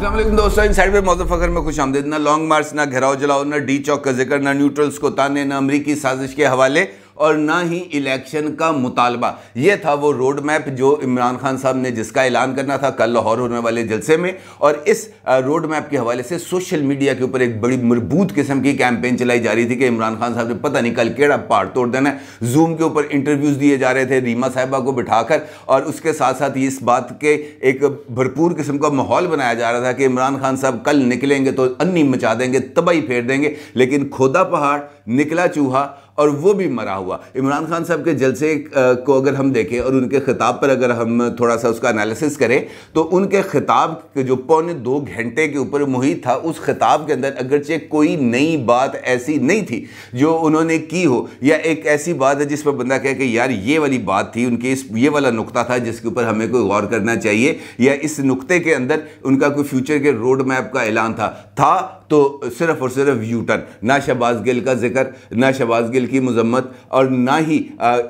अस्सलाम वालेकुम दोस्तों, इनसाइड पे मौजूद फखर में खुश आमदीद। ना लॉन्ग मार्च, ना घेराव जलाओ, ना डी चौक का जिक्र, ना न्यूट्रल्स को ताने, ना अमरीकी साजिश के हवाले और ना ही इलेक्शन का मुतालबा। ये था वो रोड मैप जो इमरान खान साहब ने जिसका ऐलान करना था कल लाहौर होने वाले जलसे में। और इस रोड मैप के हवाले से सोशल मीडिया के ऊपर एक बड़ी मजबूत किस्म की कैंपेन चलाई जा रही थी कि इमरान खान साहब ने पता नहीं कल केड़ा पहाड़ तोड़ देना है। जूम के ऊपर इंटरव्यूज दिए जा रहे थे रीमा साहिबा को बिठाकर, और उसके साथ साथ इस बात के एक भरपूर किस्म का माहौल बनाया जा रहा था कि इमरान खान साहब कल निकलेंगे तो अन्नी मचा देंगे, तबाही फेर देंगे। लेकिन खोदा पहाड़, निकला चूहा, और वो भी मरा हुआ। इमरान खान साहब के जलसे को अगर हम देखें और उनके खिताब पर अगर हम थोड़ा सा उसका एनालिसिस करें तो उनके खिताब के जो 2.25 घंटे के ऊपर मुहित था, उस खिताब के अंदर अगरचे कोई नई बात ऐसी नहीं थी जो उन्होंने की हो, या एक ऐसी बात है जिस पर बंदा कहे कि यार ये वाली बात थी उनके, इस ये वाला नुक्ता था जिसके ऊपर हमें कोई गौर करना चाहिए, या इस नुक्ते के अंदर उनका कोई फ्यूचर के रोड मैप का ऐलान था तो सिर्फ और सिर्फ यू टर्न। ना शहबाज गिल का जिक्र, ना शहबाज गिल की मजम्मत, और ना ही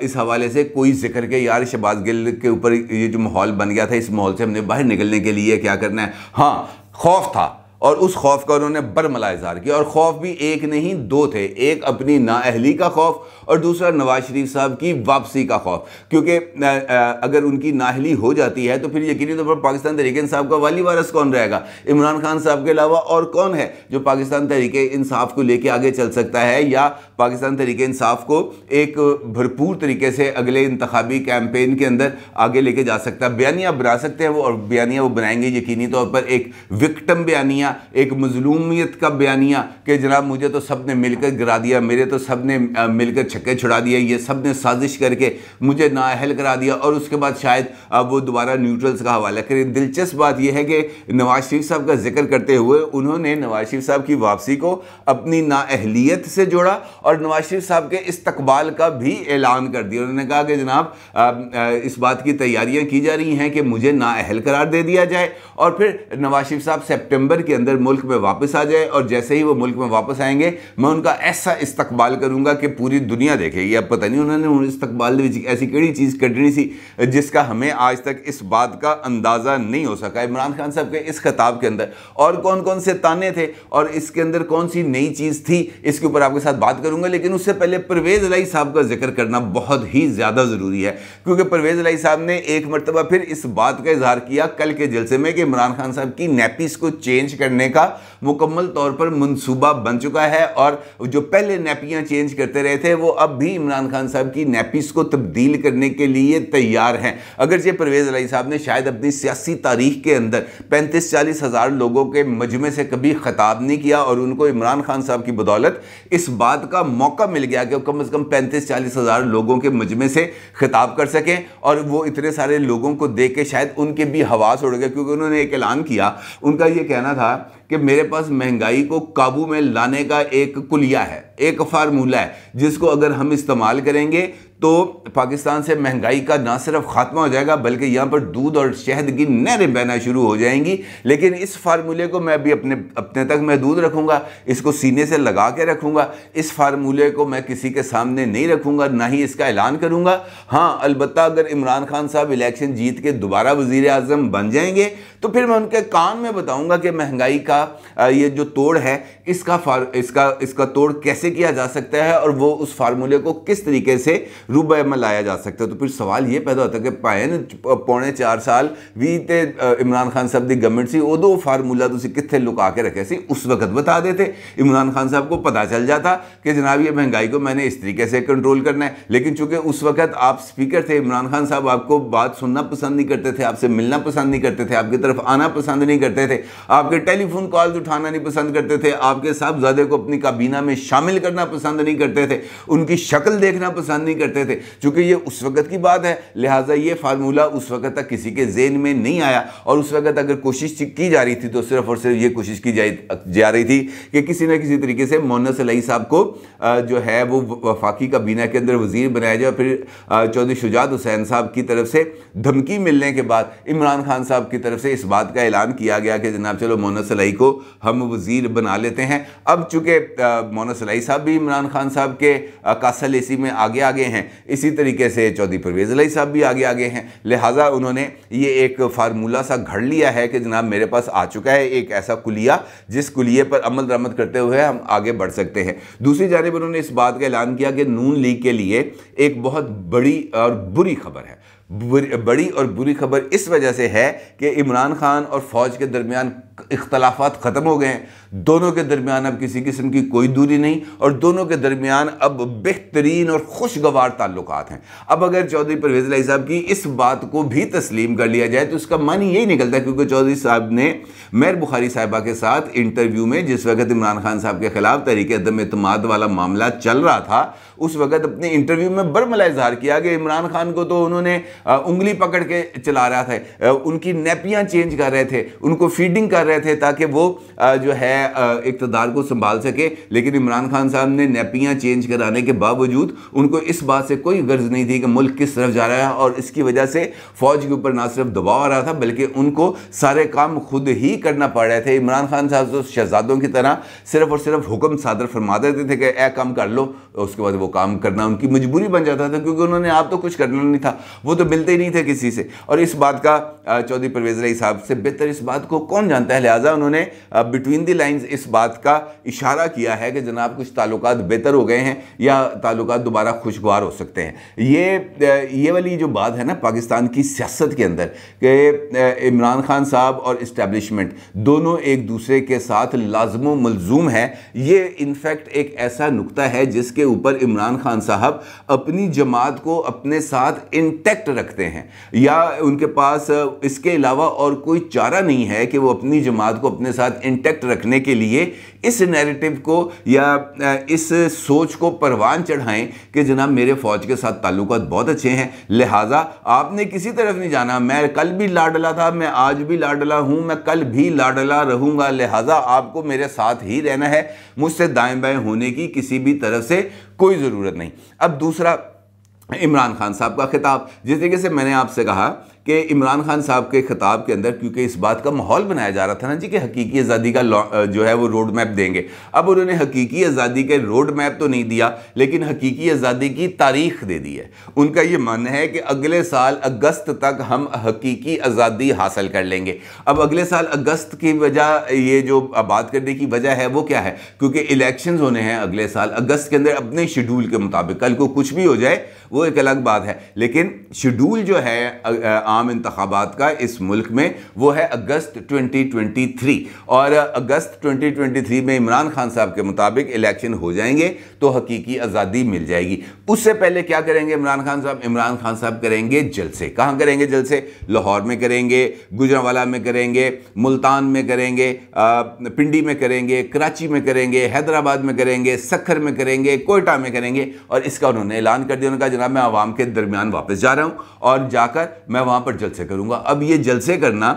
इस हवाले से कोई जिक्र के यार शहबाज गिल के ऊपर ये जो माहौल बन गया था, इस माहौल से हमने बाहर निकलने के लिए क्या करना है। हाँ, खौफ था और उस खौफ का उन्होंने बरमला इज़हार किया, और खौफ भी एक नहीं दो थे। एक अपनी नाअहली का खौफ और दूसरा नवाज शरीफ साहब की वापसी का खौफ, क्योंकि अगर उनकी नाअहली हो जाती है तो फिर यकीनी तौर पर पाकिस्तान तहरीक इंसाफ का वाली वारस कौन रहेगा? इमरान खान साहब के अलावा और कौन है जो पाकिस्तान तहरीक इंसाफ को लेकर आगे चल सकता है, या पाकिस्तान तहरीक इंसाफ को एक भरपूर तरीके से अगले इंतखाबी कैंपेन के अंदर आगे लेके जा सकता है? बयानियाँ बना सकते हैं वो, और बयानियाँ वो बनाएंगे यकीनी तौर पर एक विक्टिम बयानिया, एक मजलूमियत का बयानिया कि जनाब मुझे तो सब ने मिलकर गिरा दिया, मेरे तो सब ने मिलकर छक्के छुड़ा दिए, ये सब ने साजिश करके मुझे नाअहल करा दिया, और उसके बाद शायद वो दोबारा न्यूट्रल्स का हवाला करें। दिलचस्प बात यह है कि नवाज शरीफ साहब का जिक्र करते हुए उन्होंने नवाज शरीफ साहब की वापसी को अपनी नाअहलियत से जोड़ा और नवाज शरीफ साहब के इस्तकबाल का भी ऐलान कर दिया। उन्होंने कहा कि जनाब इस बात की तैयारियां की जा रही हैं कि मुझे नाअहल करार दे दिया जाए, और फिर नवाज शरीफ साहब सितंबर के अंदर मुल्क में वापस आ जाए, और जैसे ही वो मुल्क में वापस आएंगे मैं उनका ऐसा इस्तकबाल करूंगा कि पूरी दुनिया देखेगी। अब पता नहीं उन्होंने इस्तकबाल ऐसी केड़ी चीज़ कढ़नी सी जिसका हमें आज तक इस बात का अंदाज़ा नहीं हो सका। इमरान खान साहब के इस खिताब के अंदर और कौन कौन से ताने थे और इसके अंदर कौन सी नई चीज़ थी, इसके ऊपर आपके साथ बात करूंगा। लेकिन उससे पहले परवेज़ इलाही साहब का जिक्र करना बहुत ही ज़्यादा ज़रूरी है, क्योंकि परवेज़ इलाही साहब ने एक मरतबा फिर इस बात का इजहार किया कल के जलसे में कि इमरान खान साहब की नैपीस को चेंज करने का मुकम्मल तौर पर मंसूबा बन चुका है, और जो पहले नैपियां चेंज करते रहे थे वो अब भी इमरान खान साहब की नैपीस को तब्दील करने के लिए तैयार हैं। अगरचे परवेज़ इलाही साहब ने शायद अपनी सियासी तारीख के अंदर 35-40 हज़ार लोगों के मजमे से कभी खिताब नहीं किया, और उनको इमरान खान साहब की बदौलत इस बात का मौका मिल गया कि कम से कम 35-40 हज़ार लोगों के मजमे से खिताब कर सकें, और वो इतने सारे लोगों को देख के शायद उनके भी हवास उड़ गए, क्योंकि उन्होंने एक ऐलान किया। उनका ये कहना था कि मेरे पास महंगाई को काबू में लाने का एक कुलिया है, एक फार्मूला है, जिसको अगर हम इस्तेमाल करेंगे तो पाकिस्तान से महंगाई का ना सिर्फ खात्मा हो जाएगा बल्कि यहाँ पर दूध और शहद की नहरें बहना शुरू हो जाएंगी। लेकिन इस फार्मूले को मैं भी अपने तक महदूद रखूँगा, इसको सीने से लगा के रखूँगा, इस फार्मूले को मैं किसी के सामने नहीं रखूँगा, ना ही इसका ऐलान करूँगा। हाँ, अलबत्ता अगर इमरान खान साहब इलेक्शन जीत के दोबारा वज़ीर आज़म बन जाएंगे तो फिर मैं उनके कान में बताऊँगा कि महंगाई का ये जो तोड़ है इसका तोड़ कैसे किया जा सकता है, और वो उस फार्मूले को किस तरीके से रूबे अमल लाया जा सकता है। तो फिर सवाल ये पैदा होता है कि पाए 4.25 साल भी ते इमरान खान साहब की गवर्नमेंट सी, उदो फार्मूला तुसी कित्थे लुका के रखे सी, उस वक्त बता देते। इमरान खान साहब को पता चल जाता कि जनाब ये महंगाई को मैंने इस तरीके से कंट्रोल करना है। लेकिन चूंकि उस वक्त आप स्पीकर थे, इमरान खान साहब आपको बात सुनना पसंद नहीं करते थे, आपसे मिलना पसंद नहीं करते थे, आपकी तरफ आना पसंद नहीं करते थे, आपके टेलीफोन कॉल्स उठाना नहीं पसंद करते थे, आपके साहबजादे को अपनी काबीना में शामिल करना पसंद नहीं करते थे, उनकी शक्ल देखना पसंद नहीं करते थे। चूंकि ये उस वक्त की बात है, लिहाजा ये फार्मूला उस वक्त तक किसी के ज़हन में नहीं आया, और उस वक्त अगर कोशिश की जा रही थी तो सिर्फ और सिर्फ ये कोशिश की जा रही थी कि किसी न किसी तरीके से मोहन्नस इलाही साहब को जो है वो वफाकी काबीना के अंदर वजीर बनाया जाए। फिर चौधरी शुजात हुसैन साहब की तरफ से धमकी मिलने के बाद इमरान खान साहब की तरफ से इस बात का ऐलान किया गया कि जनाब चलो मोहन्नस इलाही को हम वजीर बना लेते हैं। अब चूंकि मोहन्नस इलाही साहब भी इमरान खान साहब के कासल एसी में आगे हैं, इसी तरीके से चौधरी परवेज़ इलाही साहब भी आगे आगे हैं। लिहाजा उन्होंने ये एक फार्मूला सा घड़ लिया है कि जनाब मेरे पास आ चुका है एक ऐसा कुलिया जिस कुलिये पर अमल दरामद करते हुए हम आगे बढ़ सकते हैं। दूसरी जानिब उन्होंने इस बात का ऐलान किया कि नून लीग के लिए एक बहुत बड़ी और बुरी खबर है। बड़ी और बुरी खबर इस वजह से है कि इमरान खान और फौज के दरमियान इख्तलाफात ख़त्म हो गए हैं। दोनों के दरमियान अब किसी किस्म की कोई दूरी नहीं और दोनों के दरमियान अब बेहतरीन और खुशगवार ताल्लुकात हैं। अब अगर चौधरी परवेज़ इलाही साहब की इस बात को भी तस्लीम कर लिया जाए तो उसका मन यही निकलता है, क्योंकि चौधरी साहब ने मेहर बुखारी साहिबा के साथ इंटरव्यू में जिस वक्त इमरान खान साहब के खिलाफ तहरीक अदम एतमाद वाला मामला चल रहा था उस वक्त अपने इंटरव्यू में बरमला इजहार किया कि इमरान खान को तो उन्होंने उंगली पकड़ के चला रहा था, उनकी नैपियां चेंज कर रहे थे, उनको फीडिंग कर रहे थे ताकि वो जो है इक़्तिदार को संभाल सके। लेकिन इमरान खान साहब ने नैपियां चेंज कराने के बावजूद उनको इस बात से कोई गर्ज नहीं थी कि मुल्क किस तरफ जा रहा है और इसकी वजह से फौज के ऊपर ना सिर्फ दबाव आ रहा था बल्कि उनको सारे काम खुद ही करना पड़ रहे थे। इमरान खान साहब तो शहजादों की तरह सिर्फ और सिर्फ हुक्म सादर फरमा देते थे कि ए काम कर लो, उसके बाद वो काम करना उनकी मजबूरी बन जाता था, क्योंकि उन्होंने आप तो कुछ करना नहीं था, वो तो मिलते ही नहीं थे किसी से। और इस बात का चौधरी परवेज़ इलाही साहब से बेहतर इस बात को कौन जानता है। लिहाजा उन्होंने बिटवीन द लाइंस इस बात का इशारा किया है कि जनाब कुछ ताल्लुकात बेहतर हो गए हैं या ताल्लुकात दोबारा खुशगवार हो सकते हैं। ये वाली जो बात है ना पाकिस्तान की सियासत के अंदर कि इमरान खान साहब और इस्टेब्लिशमेंट दोनों एक दूसरे के साथ लाज़िम मलजूम है, ये इनफैक्ट एक ऐसा नुक्ता है जिसके ऊपर इमरान खान साहब अपनी जमात को अपने साथ इंटैक्ट रखते हैं या उनके पास इसके अलावा और कोई चारा नहीं है कि वो अपनी जमात को अपने साथ इंटैक्ट रखने के लिए इस नैरेटिव को या इस सोच को परवान चढ़ाएं कि जनाब मेरे फौज के साथ ताल्लुकात बहुत अच्छे हैं, लिहाजा आपने किसी तरफ नहीं जाना, मैं कल भी लाडला था, मैं आज भी लाडला हूं, मैं कल भी लाडला रहूंगा, लिहाजा आपको मेरे साथ ही रहना है, मुझसे दाएं बाएं होने की किसी भी तरफ से कोई ज़रूरत नहीं। अब दूसरा इमरान खान साहब का खिताब, जिस तरीके से मैंने आपसे कहा कि इमरान खान साहब के खिताब के अंदर क्योंकि इस बात का माहौल बनाया जा रहा था ना जी कि हकीकी आज़ादी का जो है वो रोड मैप देंगे। अब उन्होंने हकीकी आज़ादी के रोड मैप तो नहीं दिया लेकिन हकीकी आज़ादी की तारीख दे दी है। उनका ये मानना है कि अगले साल अगस्त तक हम हकीकी आज़ादी हासिल कर लेंगे। अब अगले साल अगस्त की वजह, ये जो बात करने की वजह है वो क्या है, क्योंकि इलेक्शंस होने हैं अगले साल अगस्त के अंदर अपने शेड्यूल के मुताबिक। कल को कुछ भी हो जाए वो एक अलग बात है, लेकिन शेड्यूल जो है आम इंतखाबात का इस मुल्क में वो है अगस्त 2023 और अगस्त 2023 में इमरान खान साहब के मुताबिक इलेक्शन हो जाएंगे तो हकीकी आज़ादी मिल जाएगी। उससे पहले क्या करेंगे इमरान खान साहब? इमरान खान साहब करेंगे जलसे। कहाँ करेंगे जलसे? लाहौर में करेंगे, गुजरांवाला में करेंगे, मुल्तान में करेंगे, पिंडी में करेंगे, कराची में करेंगे, हैदराबाद में करेंगे, सखर में करेंगे, कोयटा में करेंगे। और इसका उन्होंने ऐलान कर दिया, उन्होंने कहा जनाब मैं आवाम के दरमियान वापस जा रहा हूँ और जाकर मैं वहाँ पर जलसे करूँगा। अब ये जलसे करना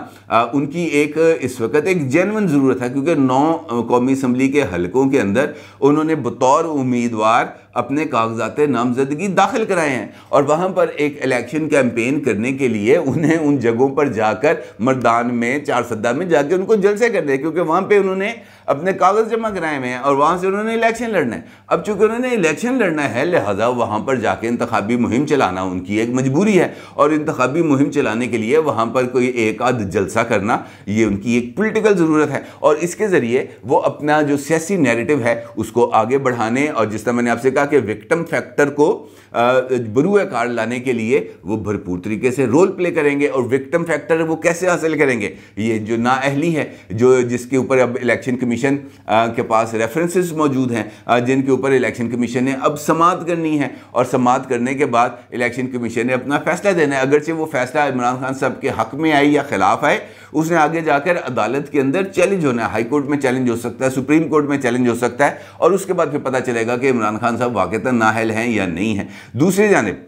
उनकी एक इस वक्त एक जेन्युइन ज़रूरत है, क्योंकि 9 कौमी असम्बली के हलकों के अंदर उन्होंने बतौर उम्मीदवार अपने कागजात नामजदगी दाखिल कराए हैं और वहाँ पर एक इलेक्शन कैंपेन करने के लिए उन्हें उन जगहों पर जाकर मर्दान में, चारसद्दा में जाकर उनको जलसे करने हैं, क्योंकि वहाँ पे उन्होंने अपने कागज़ जमा कराए हुए हैं और वहाँ से उन्होंने इलेक्शन लड़ना है। अब चूँकि उन्होंने इलेक्शन लड़ना है लिहाजा वहाँ पर जाके इंतखाबी मुहिम चलाना उनकी एक मजबूरी है और इंतखाबी मुहिम चलाने के लिए वहाँ पर कोई एक आध जलसा करना ये उनकी एक पॉलिटिकल ज़रूरत है और इसके ज़रिए वो अपना जो सियासी नैरेटिव है उसको आगे बढ़ाने और जिस तरह मैंने आपसे कहा कि विक्टिम फैक्टर को बरूए कार लाने के लिए वो भरपूर तरीके से रोल प्ले करेंगे। और विक्टिम फैक्टर वो कैसे हासिल करेंगे? ये जो नाअहली है, जो जिसके ऊपर अब इलेक्शन कमीशन के पास रेफरेंसेस मौजूद हैं, जिनके ऊपर इलेक्शन कमीशन ने अब समाअत करनी है और समाअत करने के बाद इलेक्शन कमीशन ने अपना फैसला देना है। अगरचे वो फैसला इमरान खान साहब के हक में आए या खिलाफ आए, उसने आगे जाकर अदालत के अंदर चैलेंज होना है। हाई कोर्ट में चैलेंज हो सकता है, सुप्रीम कोर्ट में चैलेंज हो सकता है और उसके बाद फिर पता चलेगा कि इमरान खान साहब वाकईतन नाअहल हैं या नहीं है। दूसरी जानिब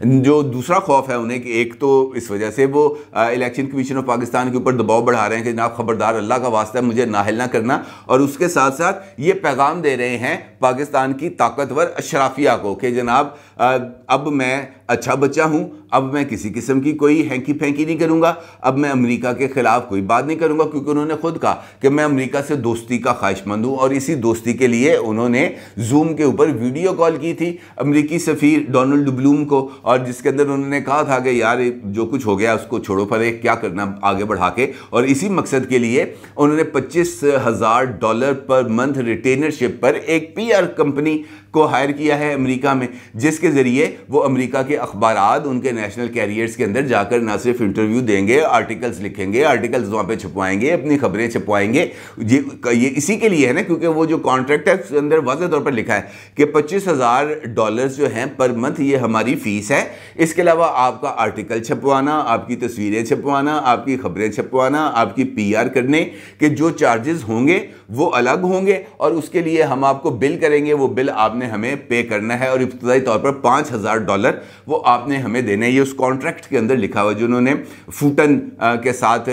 जो दूसरा खौफ है उन्हें कि एक तो इस वजह से वो इलेक्शन कमीशन ऑफ पाकिस्तान के ऊपर दबाव बढ़ा रहे हैं कि जनाब खबरदार, अल्लाह का वास्ता है मुझे नाहिल ना करना, और उसके साथ साथ ये पैगाम दे रहे हैं पाकिस्तान की ताकतवर अशराफिया को कि जनाब अब मैं अच्छा बच्चा हूं, अब मैं किसी किस्म की कोई हैंकी फैंकी नहीं करूंगा, अब मैं अमेरिका के खिलाफ कोई बात नहीं करूंगा, क्योंकि उन्होंने खुद कहा कि मैं अमेरिका से दोस्ती का ख्वाहिशमंद हूं, और इसी दोस्ती के लिए उन्होंने जूम के ऊपर वीडियो कॉल की थी अमेरिकी सफीर डोनाल्ड ब्लूम को, और जिसके अंदर उन्होंने कहा था कि यार जो कुछ हो गया उसको छोड़ो, पर क्या करना आगे बढ़ा के, और इसी मकसद के लिए उन्होंने $25,000 पर मंथ रिटेनरशिप पर एक PR कंपनी को हायर किया है अमेरिका में, जिसके जरिए वो अमेरिका के अखबारात उनके नेशनल कैरियर्स के अंदर जाकर ना सिर्फ इंटरव्यू देंगे, आर्टिकल्स लिखेंगे, आर्टिकल्स वहाँ पे छपवाएंगे, अपनी खबरें छपवाएंगे। ये इसी के लिए है ना, क्योंकि वो जो कॉन्ट्रैक्ट है उसके अंदर वाज़ेह तौर पर लिखा है कि $25,000 जो हैं पर मंथ ये हमारी फीस है। इसके अलावा आपका आर्टिकल छपवाना, आपकी तस्वीरें छपवाना, आपकी खबरें छपवाना, आपकी PR करने के जो चार्जेस होंगे वो अलग होंगे, और उसके लिए हम आपको बिल करेंगे, वो बिल आपने हमें पे करना है, और इब्तदाई तौर पर $5,000 वो आपने हमें देना है। ये उस कॉन्ट्रैक्ट के अंदर लिखा हुआ जो उन्होंने फूटन के साथ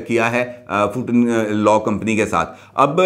किया है, फूटन लॉ कंपनी के साथ। अब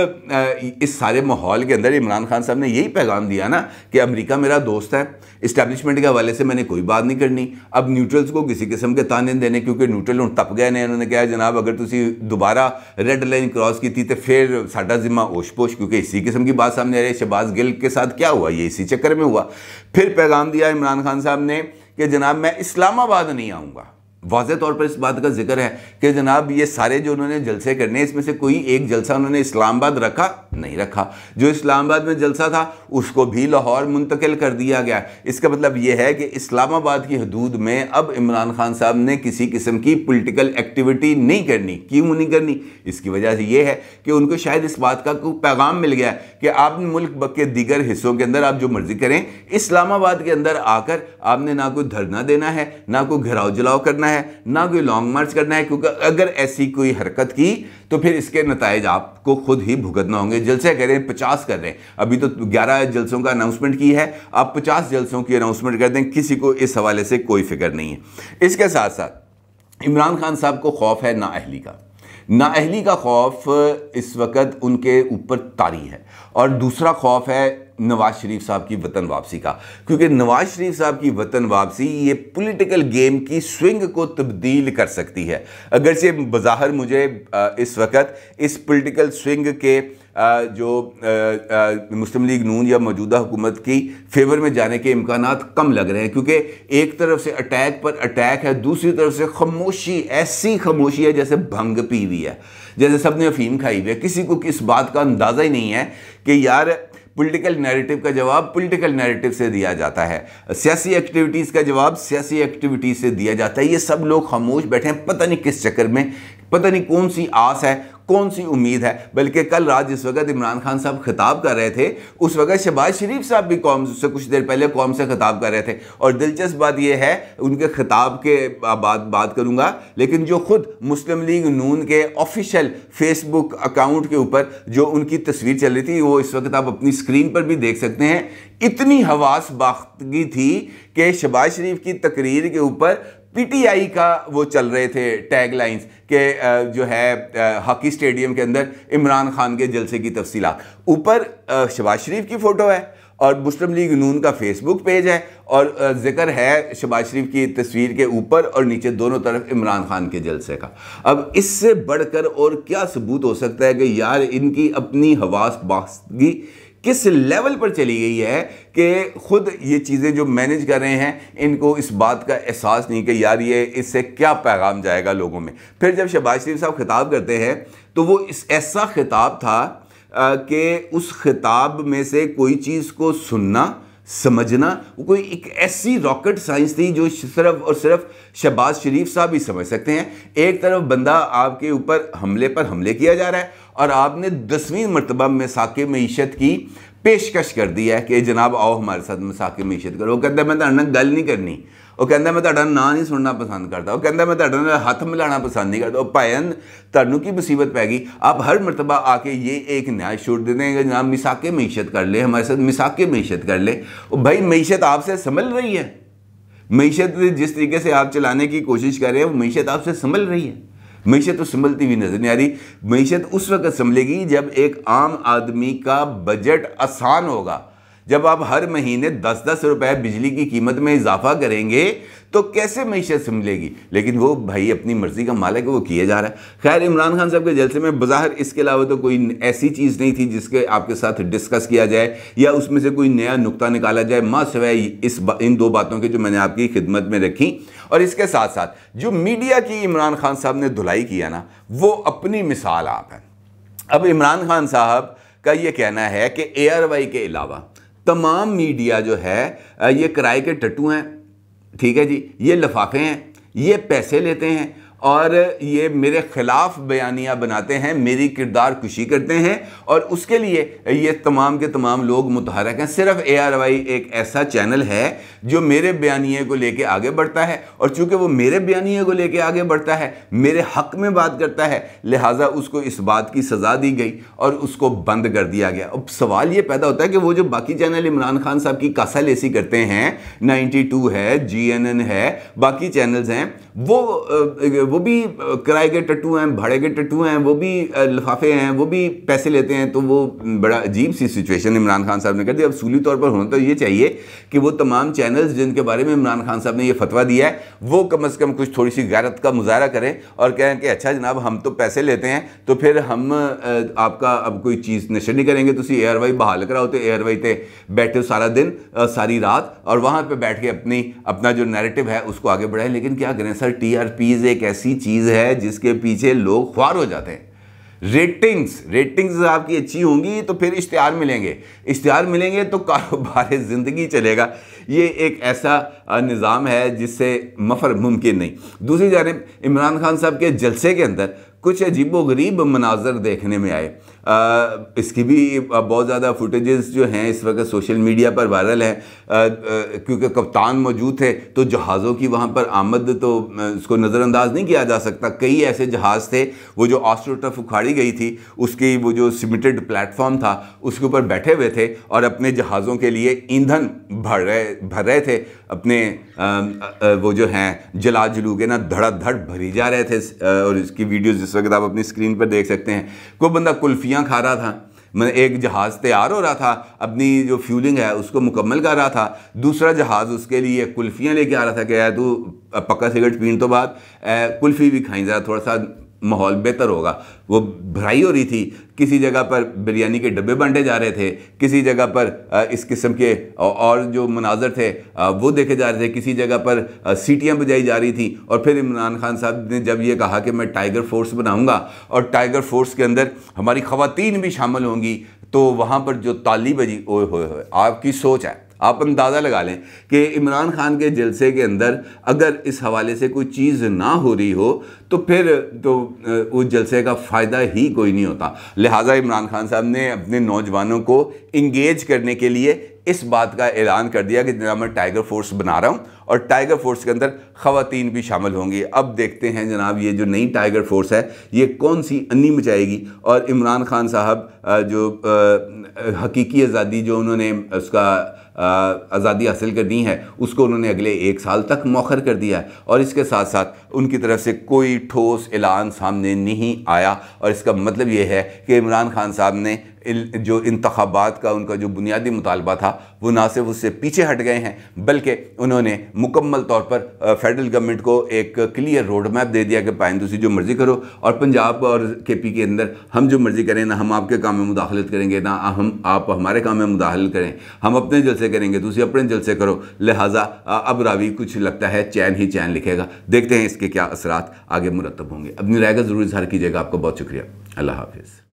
इस सारे माहौल के अंदर इमरान खान साहब ने यही पैगाम दिया ना कि अमेरिका मेरा दोस्त है, इस्टेब्लिशमेंट के हवाले से मैंने कोई बात नहीं करनी, अब न्यूट्रल्स को किसी किस्म के ताने देने, क्योंकि न्यूट्रल हूँ तप गए ने। उन्होंने कहा जनाब अगर तुसी दोबारा रेड लाइन क्रॉस की थी तो फिर साडा जिम्मा ओशपोश, क्योंकि इसी किस्म की बात सामने आ रही है। शहबाज गिल के साथ क्या हुआ, ये इसी चक्कर में हुआ। फिर पैगाम दिया इमरान खान साहब ने कि जनाब मैं इस्लामाबाद नहीं आऊँगा। वाज़ेह तौर पर इस बात का जिक्र है कि जनाब ये सारे जो उन्होंने जलसे करने, इसमें से कोई एक जलसा उन्होंने इस्लामाबाद रखा नहीं रखा। जो इस्लामाबाद में जलसा था उसको भी लाहौर मुंतकिल कर दिया गया। इसका मतलब ये है कि इस्लामाबाद की हदूद में अब इमरान खान साहब ने किसी किस्म की पॉलिटिकल एक्टिविटी नहीं करनी। क्यों नहीं करनी? इसकी वजह से ये है कि उनको शायद इस बात का कोई पैगाम मिल गया कि आप मुल्क के दीगर हिस्सों के अंदर आप जो मर्जी करें, इस्लामाबाद के अंदर आकर आपने ना कोई धरना देना है, ना कोई घेराव जलाव करना है, ना कोई लॉन्ग मार्च करना है, क्योंकि अगर ऐसी कोई हरकत की तो फिर इसके नताइज आपको खुद ही भुगतना होंगे। जलसे कह रहे हैं 50 कर रहे हैं, अभी तो 11 जलसों का अनाउंसमेंट की है, आप 50 जलसों की अनाउंसमेंट कर दें, किसी को इस हवाले से कोई फिक्र नहीं है। इसके साथ साथ इमरान खान साहब को खौफ है नाअहली का। नाअहली का खौफ इस वक्त उनके ऊपर तारी है, और दूसरा खौफ है नवाज शरीफ साहब की वतन वापसी का, क्योंकि नवाज शरीफ साहब की वतन वापसी ये पॉलिटिकल गेम की स्विंग को तब्दील कर सकती है। अगर से बज़ाहिर मुझे इस वक्त इस पॉलिटिकल स्विंग के जो मुस्लिम लीग नून या मौजूदा हुकूमत की फेवर में जाने के इम्कानात कम लग रहे हैं, क्योंकि एक तरफ से अटैक पर अटैक है, दूसरी तरफ से खामोशी, ऐसी खामोशी है जैसे भंग पी हुई है, जैसे सबने अफीम खाई हुई है। किसी को किस बात का अंदाज़ा ही नहीं है कि यार पॉलिटिकल नैरेटिव का जवाब पॉलिटिकल नैरेटिव से दिया जाता है, सियासी एक्टिविटीज़ का जवाब सियासी एक्टिविटीज़ से दिया जाता है। ये सब लोग खामोश बैठे हैं, पता नहीं किस चक्कर में, पता नहीं कौन सी आस है, कौन सी उम्मीद है। बल्कि कल रात जिस वक्त इमरान खान साहब खिताब कर रहे थे, उस वक्त शहबाज शरीफ साहब भी कौम से कुछ देर पहले कौम से खिताब कर रहे थे। और दिलचस्प बात यह है, उनके खिताब के बात करूंगा, लेकिन जो खुद मुस्लिम लीग नून के ऑफिशियल फेसबुक अकाउंट के ऊपर जो उनकी तस्वीर चल रही थी, वो इस वक्त आप अपनी स्क्रीन पर भी देख सकते हैं। इतनी हवास बाख्तगी थी कि शहबाज शरीफ की तकरीर के ऊपर PTI का वो चल रहे थे टैग लाइन्स के जो है हॉकी स्टेडियम के अंदर इमरान खान के जलसे की तफसीलात। ऊपर शहबाज शरीफ की फ़ोटो है और मुस्लिम लीग नून का फेसबुक पेज है, और जिक्र है शहबाज शरीफ की तस्वीर के ऊपर और नीचे दोनों तरफ इमरान खान के जलसे का। अब इससे बढ़कर और क्या सबूत हो सकता है कि यार इनकी अपनी हवास बाख्तगी किस लेवल पर चली गई है कि खुद ये चीज़ें जो मैनेज कर रहे हैं, इनको इस बात का एहसास नहीं कि यार ये इससे क्या पैगाम जाएगा लोगों में। फिर जब शहबाज शरीफ साहब खिताब करते हैं तो वो इस ऐसा खिताब था कि उस खिताब में से कोई चीज़ को सुनना, समझना, वो कोई एक ऐसी रॉकेट साइंस थी जो सिर्फ और सिर्फ शहबाज शरीफ साहब ही समझ सकते हैं। एक तरफ बंदा आपके ऊपर हमले पर हमले किया जा रहा है, और आपने 10वीं मरतबा मिसाके मईशत की पेशकश कर दी है कि जनाब आओ हमारे साथ मिसाके मईशत करो। वो कहता है मैं तुहाडे नाल गल नहीं करनी, वो कहता मैं तुहाडा नाम नहीं सुनना पसंद करता, वो कहता मैं तुहाडे नाल हथ मिलाना पसंद नहीं करता। भाईन तुहानू की मुसीबत पै गई, आप हर मरतबा आके ये एक न्याय छोड़ देते हैं कि जनाब मिसाके मईशत कर ले, हमारे साथ मिसाके मईशत कर ले। भाई मईशत आपसे संभल रही है, मीशत जिस तरीके से आप चलाने की कोशिश कर रहे हैं वो मीशत आपसे संभल रही है? मीशत तो संभलती हुई नजर नहीं आ रही। मीशत उस वक्त संभलेगी जब एक आम आदमी का बजट आसान होगा, जब आप हर महीने 10-10 रुपए बिजली की कीमत में इजाफा करेंगे तो कैसे मीशत संभलेगी? लेकिन वो भाई अपनी मर्जी का मालिक है, वो किया जा रहा है। खैर, इमरान खान साहब के जलसे में बज़ाहिर इसके अलावा तो कोई ऐसी चीज़ नहीं थी जिसके आपके साथ डिस्कस किया जाए या उसमें से कोई नया नुक्ता निकाला जाए, माँ सिवाय इन दो बातों की जो मैंने आपकी खिदमत में रखी। और इसके साथ साथ जो मीडिया की इमरान खान साहब ने धुलाई किया ना, वो अपनी मिसाल आप है। अब इमरान खान साहब का ये कहना है कि ARY के अलावा तमाम मीडिया जो है ये किराए के टट्टू हैं, ठीक है जी, ये लिफाफे हैं, ये पैसे लेते हैं और ये मेरे खिलाफ बयानियाँ बनाते हैं, मेरी किरदार कुशी करते हैं और उसके लिए ये तमाम के तमाम लोग मुतहरक हैं। सिर्फ ARY एक ऐसा चैनल है जो मेरे बयानिए को लेके आगे बढ़ता है और चूंकि वो मेरे बयानिए को लेके आगे बढ़ता है, मेरे हक में बात करता है, लिहाजा उसको इस बात की सज़ा दी गई और उसको बंद कर दिया गया। अब सवाल ये पैदा होता है कि वो जो बाकी चैनल इमरान खान साहब की कासालेसी करते हैं, 92 है, GNN है, बाकी चैनल्स हैं, वो भी किराए के टट्टू हैं, भाड़े के टट्टू हैं, वो भी लिफाफे हैं, वो भी पैसे लेते हैं। तो वो बड़ा अजीब सी सिचुएशन इमरान खान साहब ने कर दी। अब सूली तौर पर होना तो ये चाहिए कि वो तमाम चैनल्स जिनके बारे में इमरान खान साहब ने ये फतवा दिया है, वो कम से कम कुछ थोड़ी सी गैरत का मुजाहरा करें और कहें कि अच्छा जनाब, हम तो पैसे लेते हैं तो फिर हम आपका अब कोई चीज़ नशर नहीं करेंगे। तो ARY बहाल कराओ तो ARY ते बैठे सारा दिन सारी रात और वहाँ पर बैठ के अपना जो नैरेटिव है उसको आगे बढ़ाएं। लेकिन क्या करें सर, TRPs एक ऐसी चीज़ है जिसके पीछे लोग ख्वार हो जाते हैं। रेटिंग्स आपकी अच्छी होंगी तो फिर इश्तिहार मिलेंगे तो कारोबार ज़िंदगी चलेगा। ये एक ऐसा निज़ाम है जिससे मफर मुमकिन नहीं। दूसरी जानिब इमरान खान साहब के जलसे के अंदर कुछ अजीबोगरीब मनाजर देखने में आए। इसकी भी बहुत ज़्यादा फुटेजेस जो हैं इस वक्त सोशल मीडिया पर वायरल हैं, क्योंकि कप्तान मौजूद थे तो जहाज़ों की वहाँ पर आमद तो उसको नज़रअंदाज नहीं किया जा सकता। कई ऐसे जहाज़ थे, वो जो ऑस्ट्रोटर्फ उखाड़ी गई थी उसकी वो जो सीमेंटेड प्लेटफॉर्म था उसके ऊपर बैठे हुए थे और अपने जहाज़ों के लिए ईंधन भर रहे थे। अपने वो जो हैं जला जलू के ना धड़ाधड़ भरी जा रहे थे। और इसकी वीडियोज़ जिस वक्त आप अपनी स्क्रीन पर देख सकते हैं। कोई बंदा कुल्फियाँ खा रहा था, मतलब एक जहाज़ तैयार हो रहा था, अपनी जो फ्यूलिंग है उसको मुकम्मल कर रहा था, दूसरा जहाज़ उसके लिए कुल्फियाँ लेके आ रहा था कि यार तू पक्का सिगरेट पीने तो बाद कुल्फ़ी भी खाई, ज़रा थोड़ा सा माहौल बेहतर होगा। वो भराई हो रही थी, किसी जगह पर बिरयानी के डब्बे बांटे जा रहे थे, किसी जगह पर इस किस्म के और जो मनाजर थे वो देखे जा रहे थे, किसी जगह पर सीटियाँ बजाई जा रही थी। और फिर इमरान खान साहब ने जब ये कहा कि मैं टाइगर फोर्स बनाऊंगा और टाइगर फोर्स के अंदर हमारी ख़वातीन भी शामिल होंगी, तो वहाँ पर जो ताली बजी, ओए होए, आपकी सोच है, आप अंदाज़ा लगा लें कि इमरान खान के जलसे के अंदर अगर इस हवाले से कोई चीज़ ना हो रही हो तो फिर तो उस जलसे का फ़ायदा ही कोई नहीं होता। लिहाजा इमरान खान साहब ने अपने नौजवानों को इंगेज करने के लिए इस बात का ऐलान कर दिया कि जनाब मैं टाइगर फोर्स बना रहा हूँ और टाइगर फोर्स के अंदर ख़वातीन भी शामिल होंगी। अब देखते हैं जनाब ये जो नई टाइगर फोर्स है ये कौन सी अन्नी मचाएगी और इमरान खान साहब जो हकीकी आज़ादी जो उन्होंने उसका आज़ादी हासिल करनी है उसको उन्होंने अगले 1 साल तक मौखर कर दिया है। और इसके साथ साथ उनकी तरफ से कोई ठोस ऐलान सामने नहीं आया। और इसका मतलब ये है कि इमरान खान साहब ने जो इंतखाबात का उनका जो बुनियादी मुतालबा था वो ना सिर्फ उससे पीछे हट गए हैं बल्कि उन्होंने मुकम्मल तौर पर फेडरल गवर्नमेंट को एक क्लियर रोड मैप दे दिया कि पाइन तुसी जो मर्ज़ी करो और पंजाब और KP के अंदर हम जो मर्ज़ी करें, ना हम आपके काम में मुदाखलत करेंगे, ना आप हमारे काम में मुदाखलत करें, हम अपने जलसे करेंगे, तुसी अपने जलसे करो। लिहाजा अब रावी कुछ लगता है चैन ही चैन लिखेगा। देखते हैं इसके क्या असरात आगे मुरतब होंगे। अपनी राय का ज़रूर इज़हार कीजिएगा। आपका बहुत शुक्रिया। अल्लाह हाफिज़।